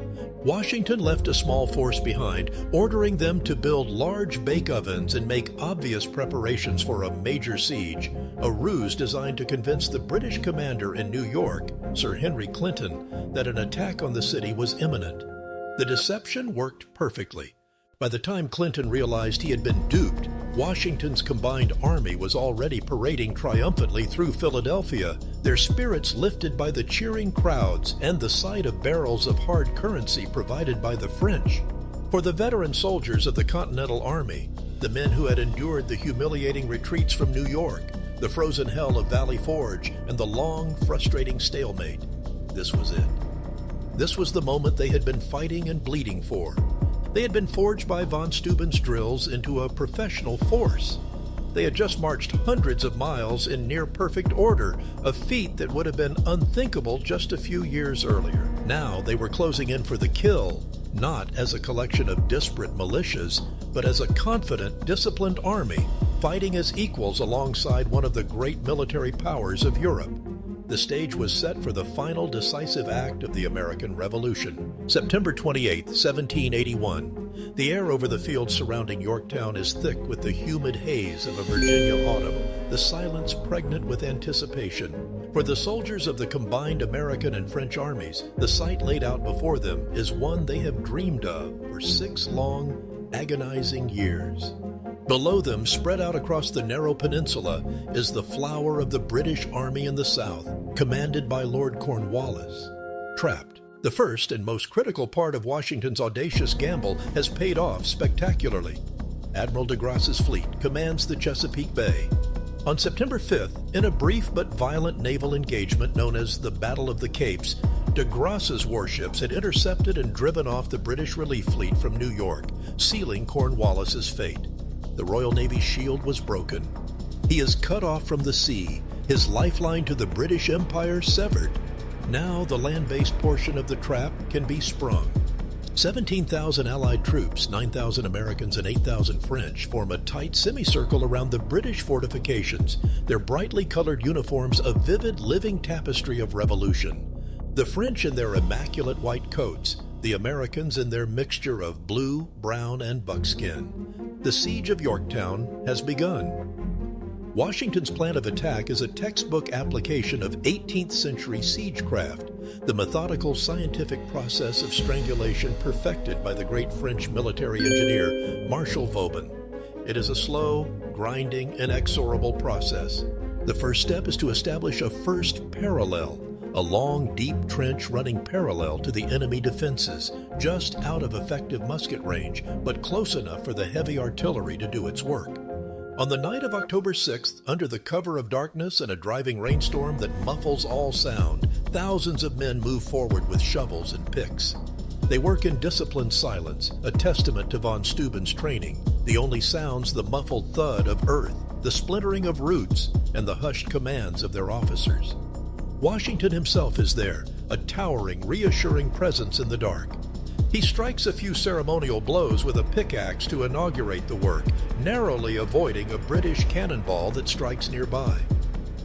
Washington left a small force behind, ordering them to build large bake ovens and make obvious preparations for a major siege, a ruse designed to convince the British commander in New York, Sir Henry Clinton, that an attack on the city was imminent. The deception worked perfectly. By the time Clinton realized he had been duped, Washington's combined army was already parading triumphantly through Philadelphia, their spirits lifted by the cheering crowds and the sight of barrels of hard currency provided by the French. For the veteran soldiers of the Continental Army, the men who had endured the humiliating retreats from New York, the frozen hell of Valley Forge, and the long, frustrating stalemate, this was it. This was the moment they had been fighting and bleeding for. They had been forged by von Steuben's drills into a professional force. They had just marched hundreds of miles in near-perfect order, a feat that would have been unthinkable just a few years earlier. Now they were closing in for the kill, not as a collection of disparate militias, but as a confident, disciplined army, fighting as equals alongside one of the great military powers of Europe. The stage was set for the final decisive act of the American Revolution. September 28, 1781. The air over the fields surrounding Yorktown is thick with the humid haze of a Virginia autumn, the silence pregnant with anticipation. For the soldiers of the combined American and French armies, the sight laid out before them is one they have dreamed of for 6 long, agonizing years. Below them, spread out across the narrow peninsula, is the flower of the British Army in the South, commanded by Lord Cornwallis. Trapped. The first and most critical part of Washington's audacious gamble has paid off spectacularly. Admiral de Grasse's fleet commands the Chesapeake Bay. On September 5th, in a brief but violent naval engagement known as the Battle of the Capes, de Grasse's warships had intercepted and driven off the British relief fleet from New York, sealing Cornwallis's fate. The Royal Navy's shield was broken. He is cut off from the sea, his lifeline to the British Empire severed. Now the land-based portion of the trap can be sprung. 17,000 Allied troops, 9,000 Americans and 8,000 French, form a tight semicircle around the British fortifications, their brightly colored uniforms a vivid living tapestry of revolution. The French in their immaculate white coats, the Americans in their mixture of blue, brown, and buckskin. The siege of Yorktown has begun. Washington's plan of attack is a textbook application of 18th century siegecraft, the methodical scientific process of strangulation perfected by the great French military engineer Marshal Vauban. It is a slow, grinding, inexorable process. The first step is to establish a first parallel, a long, deep trench running parallel to the enemy defenses, just out of effective musket range, but close enough for the heavy artillery to do its work. On the night of October 6th, under the cover of darkness and a driving rainstorm that muffles all sound, thousands of men move forward with shovels and picks. They work in disciplined silence, a testament to von Steuben's training. The only sounds the muffled thud of earth, the splintering of roots, and the hushed commands of their officers. Washington himself is there, a towering, reassuring presence in the dark. He strikes a few ceremonial blows with a pickaxe to inaugurate the work, narrowly avoiding a British cannonball that strikes nearby.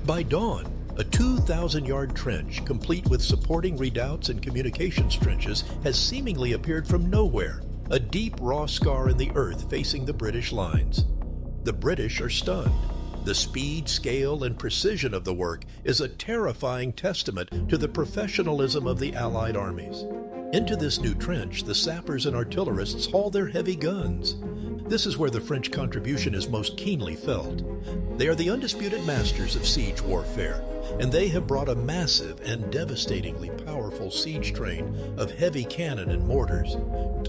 By dawn, a 2,000-yard trench, complete with supporting redoubts and communications trenches, has seemingly appeared from nowhere, a deep raw scar in the earth facing the British lines. The British are stunned. The speed, scale, and precision of the work is a terrifying testament to the professionalism of the Allied armies. Into this new trench, the sappers and artillerists haul their heavy guns. This is where the French contribution is most keenly felt. They are the undisputed masters of siege warfare, and they have brought a massive and devastatingly powerful siege train of heavy cannon and mortars.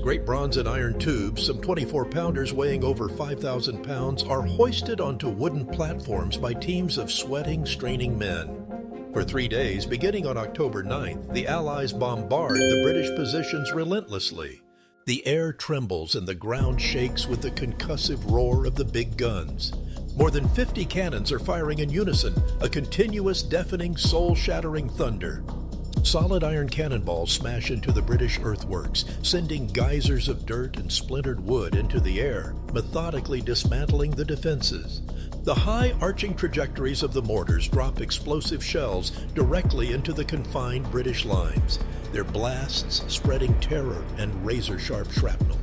Great bronze and iron tubes, some 24-pounders weighing over 5,000 pounds, are hoisted onto wooden platforms by teams of sweating, straining men. For 3 days, beginning on October 9th, the Allies bombard the British positions relentlessly. The air trembles and the ground shakes with the concussive roar of the big guns. More than 50 cannons are firing in unison, a continuous, deafening, soul-shattering thunder. Solid iron cannonballs smash into the British earthworks, sending geysers of dirt and splintered wood into the air, methodically dismantling the defenses. The high arching trajectories of the mortars drop explosive shells directly into the confined British lines, their blasts spreading terror and razor-sharp shrapnel.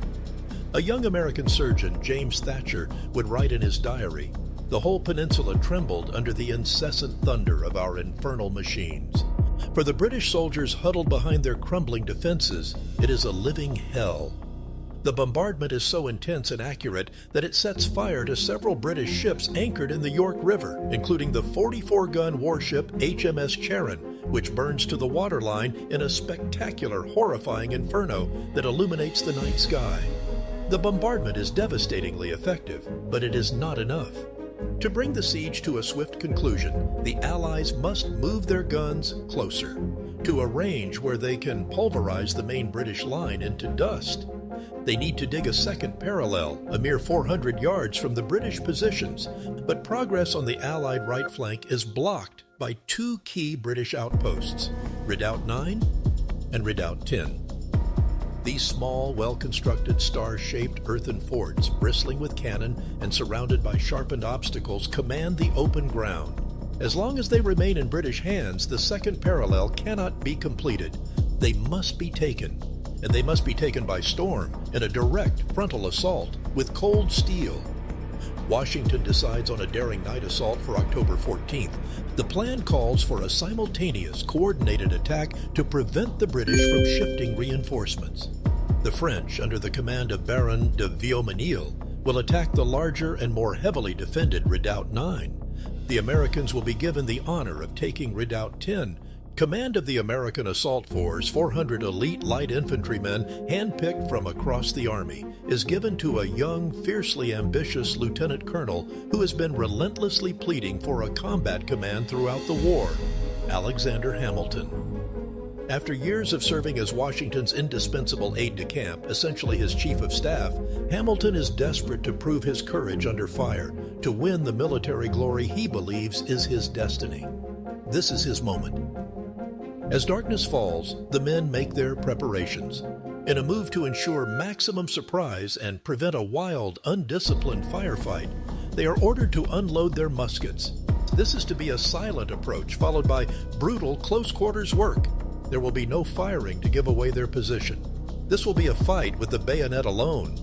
A young American surgeon, James Thatcher, would write in his diary, "The whole peninsula trembled under the incessant thunder of our infernal machines." For the British soldiers huddled behind their crumbling defenses, it is a living hell. The bombardment is so intense and accurate that it sets fire to several British ships anchored in the York River, including the 44-gun warship HMS Charon, which burns to the waterline in a spectacular, horrifying inferno that illuminates the night sky. The bombardment is devastatingly effective, but it is not enough. To bring the siege to a swift conclusion, the Allies must move their guns closer, to a range where they can pulverize the main British line into dust. They need to dig a second parallel, a mere 400 yards from the British positions, but progress on the Allied right flank is blocked by two key British outposts, Redoubt 9 and Redoubt 10. These small, well-constructed, star-shaped earthen forts, bristling with cannon and surrounded by sharpened obstacles, command the open ground. As long as they remain in British hands, the second parallel cannot be completed. They must be taken, and they must be taken by storm in a direct frontal assault with cold steel. Washington decides on a daring night assault for October 14th. The plan calls for a simultaneous, coordinated attack to prevent the British from shifting reinforcements. The French, under the command of Baron de Viomenil, will attack the larger and more heavily defended Redoubt 9. The Americans will be given the honor of taking Redoubt 10. Command of the American Assault Force, 400 elite light infantrymen handpicked from across the Army, is given to a young, fiercely ambitious lieutenant colonel who has been relentlessly pleading for a combat command throughout the war, Alexander Hamilton. After years of serving as Washington's indispensable aide-de-camp, essentially his chief of staff, Hamilton is desperate to prove his courage under fire, to win the military glory he believes is his destiny. This is his moment. As darkness falls, the men make their preparations. In a move to ensure maximum surprise and prevent a wild, undisciplined firefight, they are ordered to unload their muskets. This is to be a silent approach followed by brutal close-quarters work. There will be no firing to give away their position. This will be a fight with the bayonet alone.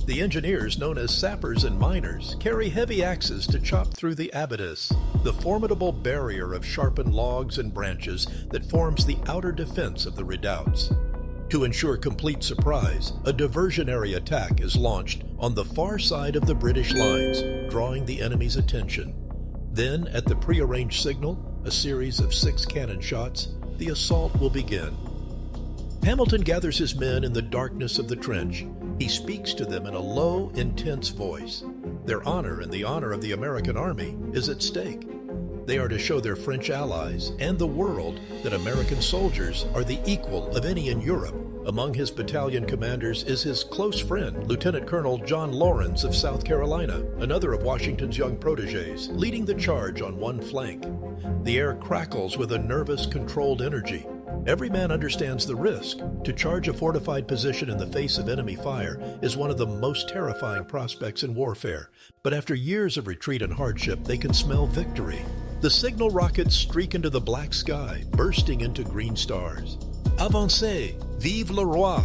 The engineers, known as sappers and miners, carry heavy axes to chop through the abatis, the formidable barrier of sharpened logs and branches that forms the outer defense of the redoubts. To ensure complete surprise, a diversionary attack is launched on the far side of the British lines, drawing the enemy's attention. Then, at the prearranged signal, a series of 6 cannon shots, the assault will begin. Hamilton gathers his men in the darkness of the trench. He speaks to them in a low, intense voice. Their honor and the honor of the American Army is at stake. They are to show their French allies and the world that American soldiers are the equal of any in Europe. Among his battalion commanders is his close friend, Lieutenant Colonel John Lawrence of South Carolina, another of Washington's young protégés, leading the charge on one flank. The air crackles with a nervous, controlled energy. Every man understands the risk. To charge a fortified position in the face of enemy fire is one of the most terrifying prospects in warfare. But after years of retreat and hardship, they can smell victory. The signal rockets streak into the black sky, bursting into green stars. Avancez! Vive le roi!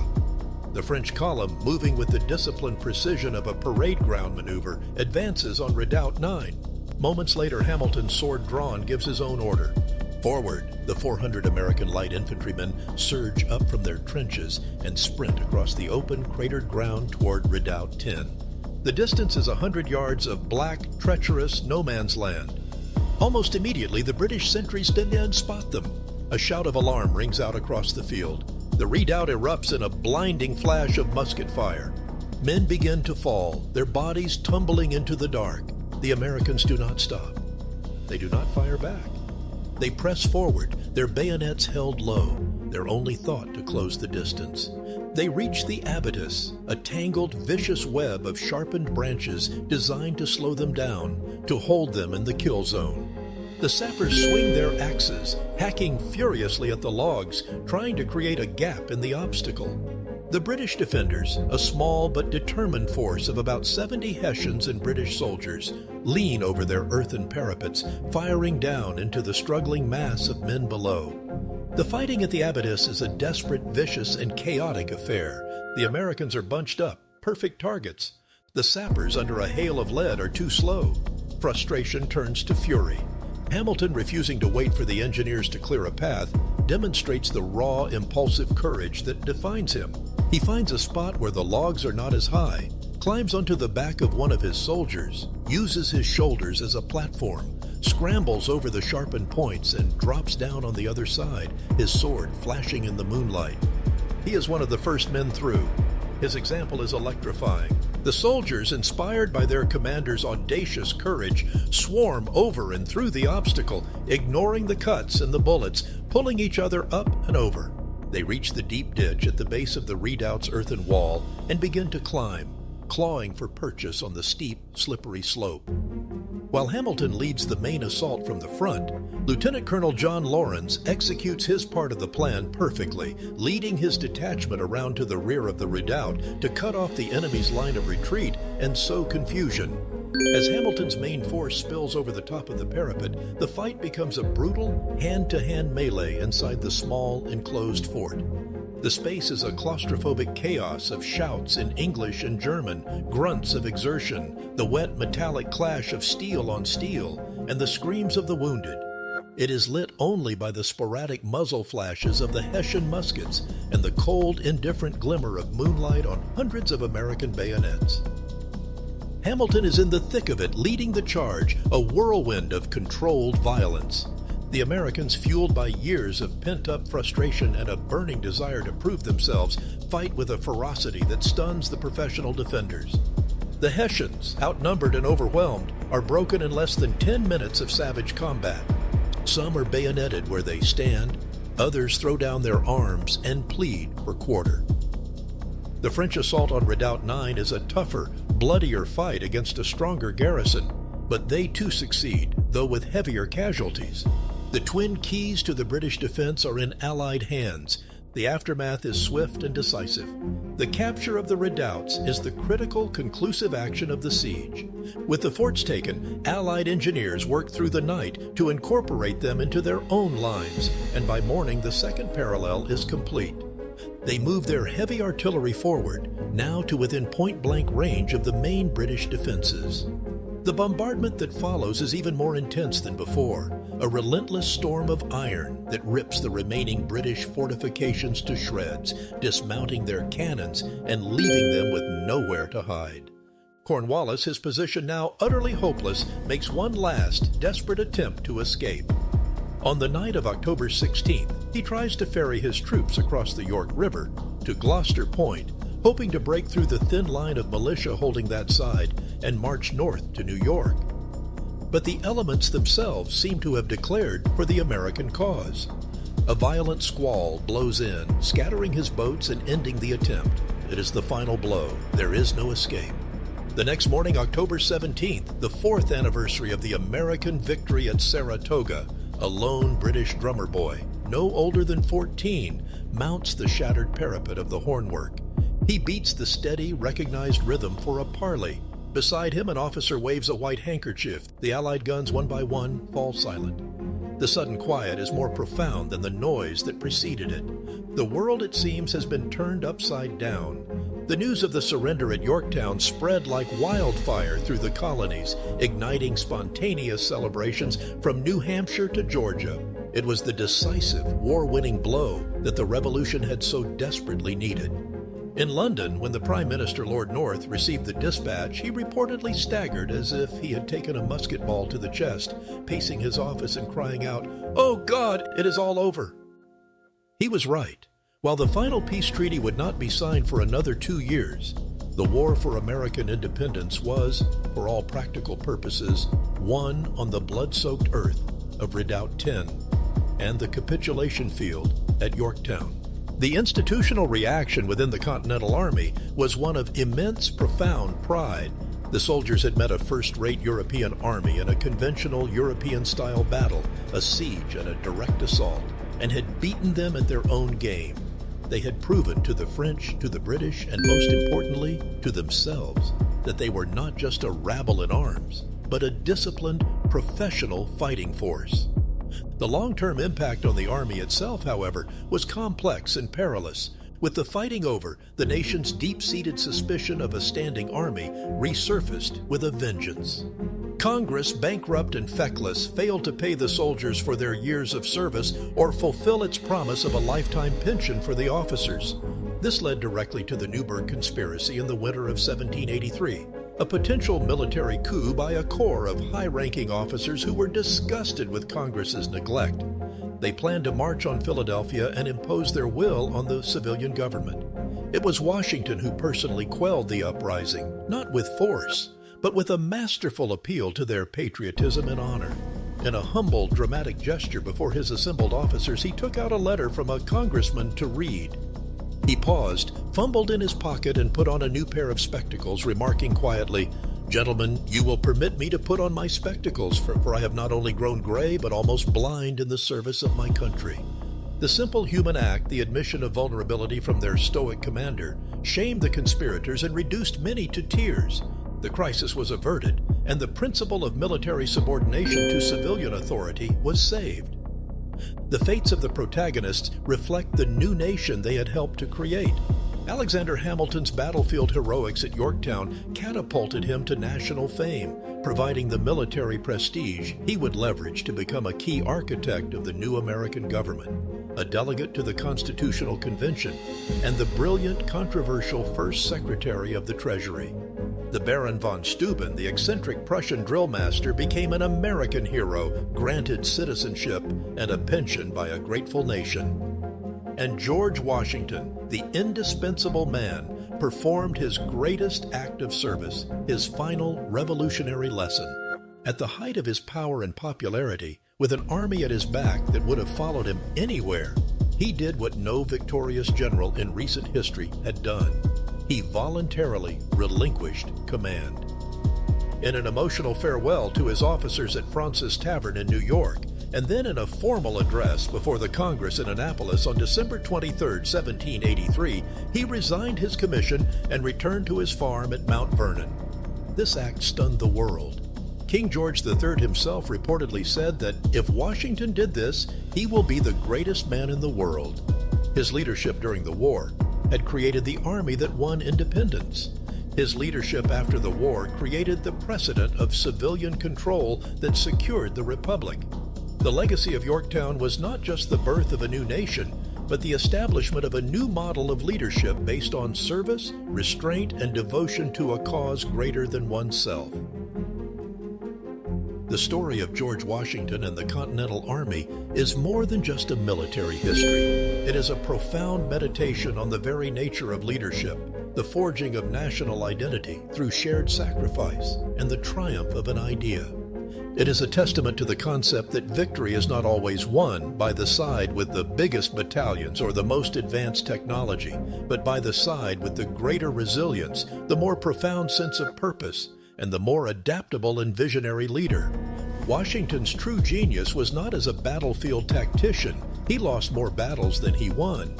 The French column, moving with the disciplined precision of a parade ground maneuver, advances on Redoubt 9. Moments later, Hamilton, sword drawn, gives his own order. Forward, the 400 American light infantrymen surge up from their trenches and sprint across the open, cratered ground toward Redoubt 10. The distance is 100 yards of black, treacherous no-man's land. Almost immediately, the British sentries didn't spot them. A shout of alarm rings out across the field. The redoubt erupts in a blinding flash of musket fire. Men begin to fall, their bodies tumbling into the dark. The Americans do not stop. They do not fire back. They press forward, their bayonets held low, their only thought to close the distance. They reach the abatis, a tangled, vicious web of sharpened branches designed to slow them down, to hold them in the kill zone. The sappers swing their axes, hacking furiously at the logs, trying to create a gap in the obstacle. The British defenders, a small but determined force of about 70 Hessians and British soldiers, lean over their earthen parapets, firing down into the struggling mass of men below. The fighting at the abatis is a desperate, vicious, and chaotic affair. The Americans are bunched up, perfect targets. The sappers, under a hail of lead, are too slow. Frustration turns to fury. Hamilton, refusing to wait for the engineers to clear a path, demonstrates the raw, impulsive courage that defines him. He finds a spot where the logs are not as high, climbs onto the back of one of his soldiers, uses his shoulders as a platform, scrambles over the sharpened points, and drops down on the other side, his sword flashing in the moonlight. He is one of the first men through. His example is electrifying. The soldiers, inspired by their commander's audacious courage, swarm over and through the obstacle, ignoring the cuts and the bullets, pulling each other up and over. They reach the deep ditch at the base of the redoubt's earthen wall and begin to climb, clawing for purchase on the steep, slippery slope. While Hamilton leads the main assault from the front, Lieutenant Colonel John Lawrence executes his part of the plan perfectly, leading his detachment around to the rear of the redoubt to cut off the enemy's line of retreat and sow confusion. As Hamilton's main force spills over the top of the parapet, the fight becomes a brutal, hand-to-hand melee inside the small, enclosed fort. The space is a claustrophobic chaos of shouts in English and German, grunts of exertion, the wet metallic clash of steel on steel, and the screams of the wounded. It is lit only by the sporadic muzzle flashes of the Hessian muskets and the cold, indifferent glimmer of moonlight on hundreds of American bayonets. Hamilton is in the thick of it, leading the charge, a whirlwind of controlled violence. The Americans, fueled by years of pent-up frustration and a burning desire to prove themselves, fight with a ferocity that stuns the professional defenders. The Hessians, outnumbered and overwhelmed, are broken in less than 10 minutes of savage combat. Some are bayoneted where they stand, others throw down their arms and plead for quarter. The French assault on Redoubt 9 is a tougher, bloodier fight against a stronger garrison, but they too succeed, though with heavier casualties. The twin keys to the British defense are in Allied hands. The aftermath is swift and decisive. The capture of the redoubts is the critical, conclusive action of the siege. With the forts taken, Allied engineers worked through the night to incorporate them into their own lines, and by morning the second parallel is complete. They move their heavy artillery forward, now to within point-blank range of the main British defenses. The bombardment that follows is even more intense than before, a relentless storm of iron that rips the remaining British fortifications to shreds, dismounting their cannons and leaving them with nowhere to hide. Cornwallis, his position now utterly hopeless, makes one last, desperate attempt to escape. On the night of October 16th, he tries to ferry his troops across the York River to Gloucester Point, hoping to break through the thin line of militia holding that side and march north to New York. But the elements themselves seem to have declared for the American cause. A violent squall blows in, scattering his boats and ending the attempt. It is the final blow. There is no escape. The next morning, October 17th, the 4th anniversary of the American victory at Saratoga, a lone British drummer boy, no older than 14, mounts the shattered parapet of the hornwork. He beats the steady, recognized rhythm for a parley. Beside him, an officer waves a white handkerchief. The Allied guns, one by one, fall silent. The sudden quiet is more profound than the noise that preceded it. The world, it seems, has been turned upside down. The news of the surrender at Yorktown spread like wildfire through the colonies, igniting spontaneous celebrations from New Hampshire to Georgia. It was the decisive, war-winning blow that the revolution had so desperately needed. In London, when the Prime Minister Lord North received the dispatch, he reportedly staggered as if he had taken a musket ball to the chest, pacing his office and crying out, "Oh God, it is all over!" He was right. While the final peace treaty would not be signed for another 2 years, the war for American independence was, for all practical purposes, won on the blood-soaked earth of Redoubt 10 and the capitulation field at Yorktown. The institutional reaction within the Continental Army was one of immense, profound pride. The soldiers had met a first-rate European army in a conventional European-style battle, a siege and a direct assault, and had beaten them at their own game. They had proven to the French, to the British, and most importantly, to themselves, that they were not just a rabble in arms, but a disciplined, professional fighting force. The long-term impact on the Army itself, however, was complex and perilous. With the fighting over, the nation's deep-seated suspicion of a standing army resurfaced with a vengeance. Congress, bankrupt and feckless, failed to pay the soldiers for their years of service or fulfill its promise of a lifetime pension for the officers. This led directly to the Newburgh Conspiracy in the winter of 1783, a potential military coup by a corps of high-ranking officers who were disgusted with Congress's neglect. They planned to march on Philadelphia and impose their will on the civilian government. It was Washington who personally quelled the uprising, not with force, but with a masterful appeal to their patriotism and honor. In a humble, dramatic gesture before his assembled officers, he took out a letter from a congressman to read. He paused, fumbled in his pocket, and put on a new pair of spectacles, remarking quietly, "Gentlemen, you will permit me to put on my spectacles, for I have not only grown gray, but almost blind in the service of my country." The simple human act, the admission of vulnerability from their stoic commander, shamed the conspirators and reduced many to tears. The crisis was averted, and the principle of military subordination to civilian authority was saved. The fates of the protagonists reflect the new nation they had helped to create. Alexander Hamilton's battlefield heroics at Yorktown catapulted him to national fame, providing the military prestige he would leverage to become a key architect of the new American government, a delegate to the Constitutional Convention, and the brilliant, controversial First Secretary of the Treasury. The Baron von Steuben, the eccentric Prussian drill master, became an American hero, granted citizenship and a pension by a grateful nation. And George Washington, the indispensable man, performed his greatest act of service, his final revolutionary lesson. At the height of his power and popularity, with an army at his back that would have followed him anywhere, he did what no victorious general in recent history had done. He voluntarily relinquished command. In an emotional farewell to his officers at Fraunces Tavern in New York, and then in a formal address before the Congress in Annapolis on December 23, 1783, he resigned his commission and returned to his farm at Mount Vernon. This act stunned the world. King George III himself reportedly said that if Washington did this, he will be the greatest man in the world. His leadership during the war had created the army that won independence. His leadership after the war created the precedent of civilian control that secured the Republic. The legacy of Yorktown was not just the birth of a new nation, but the establishment of a new model of leadership based on service, restraint, and devotion to a cause greater than oneself. The story of George Washington and the Continental Army is more than just a military history. It is a profound meditation on the very nature of leadership, the forging of national identity through shared sacrifice, and the triumph of an idea. It is a testament to the concept that victory is not always won by the side with the biggest battalions or the most advanced technology, but by the side with the greater resilience, the more profound sense of purpose, and the more adaptable and visionary leader. Washington's true genius was not as a battlefield tactician. He lost more battles than he won.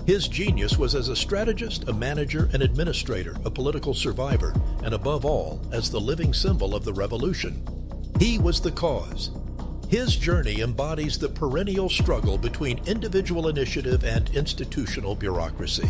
His genius was as a strategist, a manager, an administrator, a political survivor, and above all, as the living symbol of the revolution. He was the cause. His journey embodies the perennial struggle between individual initiative and institutional bureaucracy.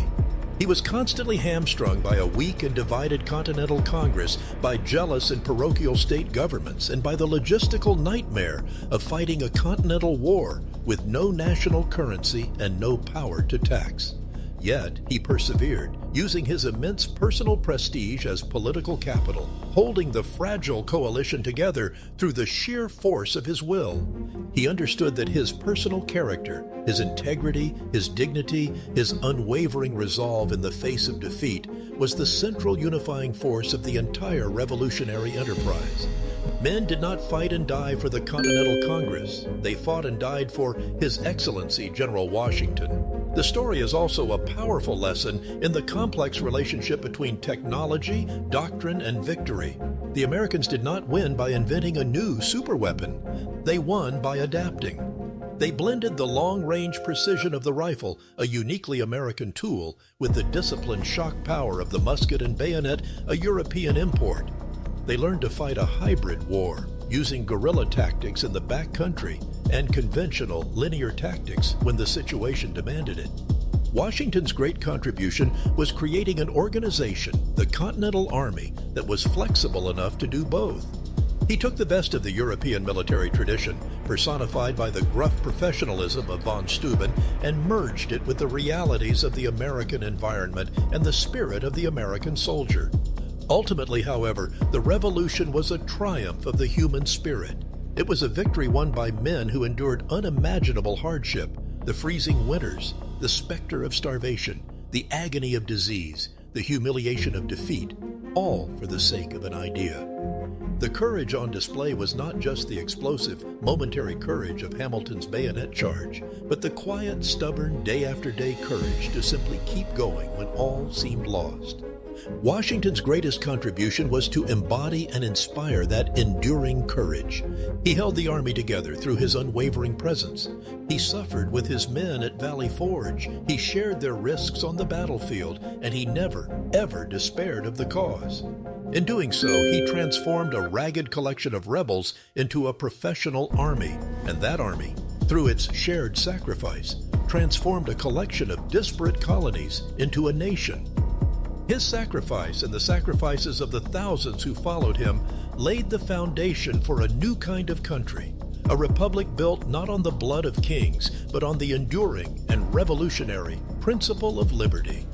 He was constantly hamstrung by a weak and divided Continental Congress, by jealous and parochial state governments, and by the logistical nightmare of fighting a continental war with no national currency and no power to tax. Yet he persevered, using his immense personal prestige as political capital, holding the fragile coalition together through the sheer force of his will. He understood that his personal character, his integrity, his dignity, his unwavering resolve in the face of defeat was the central unifying force of the entire revolutionary enterprise. Men did not fight and die for the Continental Congress. They fought and died for His Excellency General Washington. The story is also a powerful lesson in the complex relationship between technology, doctrine, and victory. The Americans did not win by inventing a new superweapon. They won by adapting. They blended the long-range precision of the rifle, a uniquely American tool, with the disciplined shock power of the musket and bayonet, a European import. They learned to fight a hybrid war, using guerrilla tactics in the backcountry and conventional linear tactics when the situation demanded it. Washington's great contribution was creating an organization, the Continental Army, that was flexible enough to do both. He took the best of the European military tradition, personified by the gruff professionalism of von Steuben, and merged it with the realities of the American environment and the spirit of the American soldier. Ultimately, however, the revolution was a triumph of the human spirit. It was a victory won by men who endured unimaginable hardship, the freezing winters, the specter of starvation, the agony of disease, the humiliation of defeat, all for the sake of an idea. The courage on display was not just the explosive, momentary courage of Hamilton's bayonet charge, but the quiet, stubborn, day-after-day courage to simply keep going when all seemed lost. Washington's greatest contribution was to embody and inspire that enduring courage. He held the army together through his unwavering presence. He suffered with his men at Valley Forge. He shared their risks on the battlefield, and he never, ever despaired of the cause. In doing so, he transformed a ragged collection of rebels into a professional army, and that army, through its shared sacrifice, transformed a collection of disparate colonies into a nation. His sacrifice and the sacrifices of the thousands who followed him laid the foundation for a new kind of country, a republic built not on the blood of kings, but on the enduring and revolutionary principle of liberty.